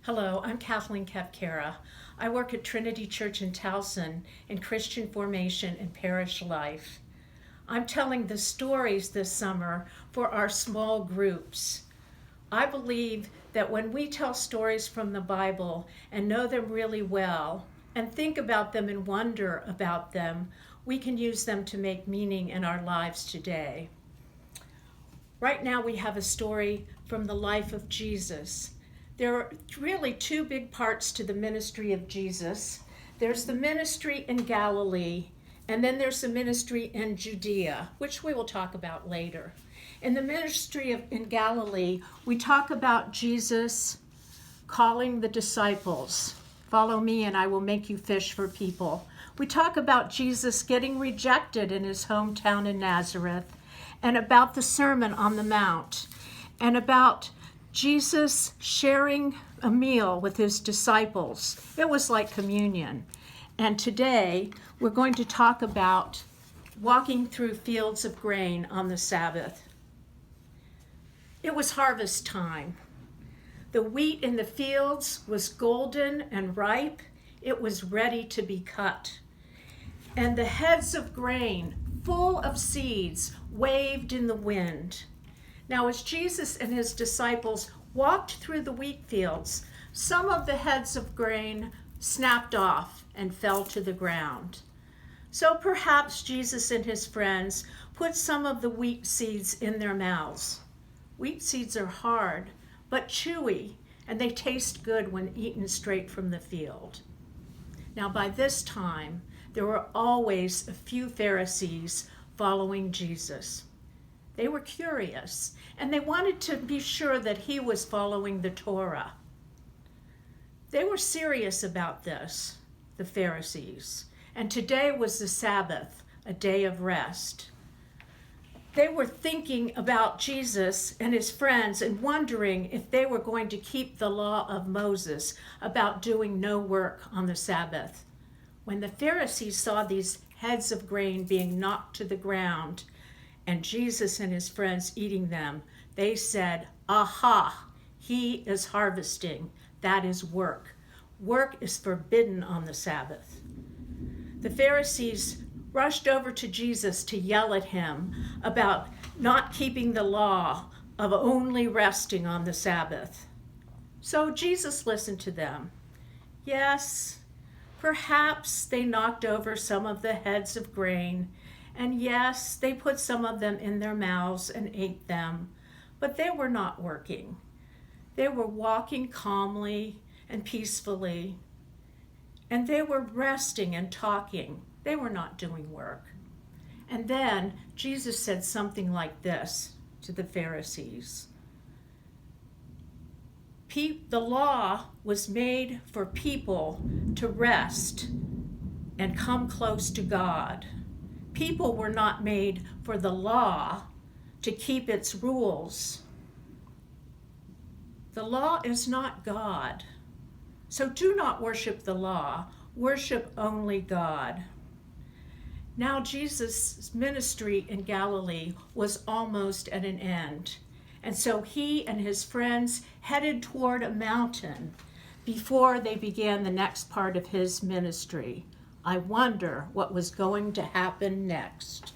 Hello, I'm Kathleen Kefkara. I work at Trinity Church in Towson in Christian formation and parish life. I'm telling the stories this summer for our small groups. I believe that when we tell stories from the Bible and know them really well and think about them and wonder about them, we can use them to make meaning in our lives today. Right now we have a story from the life of Jesus. There are really two big parts to the ministry of Jesus. There's the ministry in Galilee, and then there's the ministry in Judea, which we will talk about later. In the ministry in Galilee, we talk about Jesus calling the disciples, "Follow me and I will make you fish for people." We talk about Jesus getting rejected in his hometown in Nazareth, and about the Sermon on the Mount, and about Jesus sharing a meal with his disciples. It was like communion. And today we're going to talk about walking through fields of grain on the Sabbath. It was harvest time. The wheat in the fields was golden and ripe. It was ready to be cut. And the heads of grain, full of seeds, waved in the wind. Now, as Jesus and his disciples walked through the wheat fields, some of the heads of grain snapped off and fell to the ground. So perhaps Jesus and his friends put some of the wheat seeds in their mouths. Wheat seeds are hard, but chewy, and they taste good when eaten straight from the field. Now, by this time, there were always a few Pharisees following Jesus. They were curious, and they wanted to be sure that he was following the Torah. They were serious about this, the Pharisees, and today was the Sabbath, a day of rest. They were thinking about Jesus and his friends and wondering if they were going to keep the law of Moses about doing no work on the Sabbath. When the Pharisees saw these heads of grain being knocked to the ground, and Jesus and his friends eating them, they said, "Aha, he is harvesting. That is work. Work is forbidden on the Sabbath." The Pharisees rushed over to Jesus to yell at him about not keeping the law of only resting on the Sabbath. So Jesus listened to them. Yes, perhaps they knocked over some of the heads of grain, and yes, they put some of them in their mouths and ate them, but they were not working. They were walking calmly and peacefully, and they were resting and talking. They were not doing work. And then Jesus said something like this to the Pharisees. The law was made for people to rest and come close to God. People were not made for the law to keep its rules. The law is not God. So do not worship the law. Worship only God. Now Jesus' ministry in Galilee was almost at an end. And so he and his friends headed toward a mountain before they began the next part of his ministry. I wonder what was going to happen next.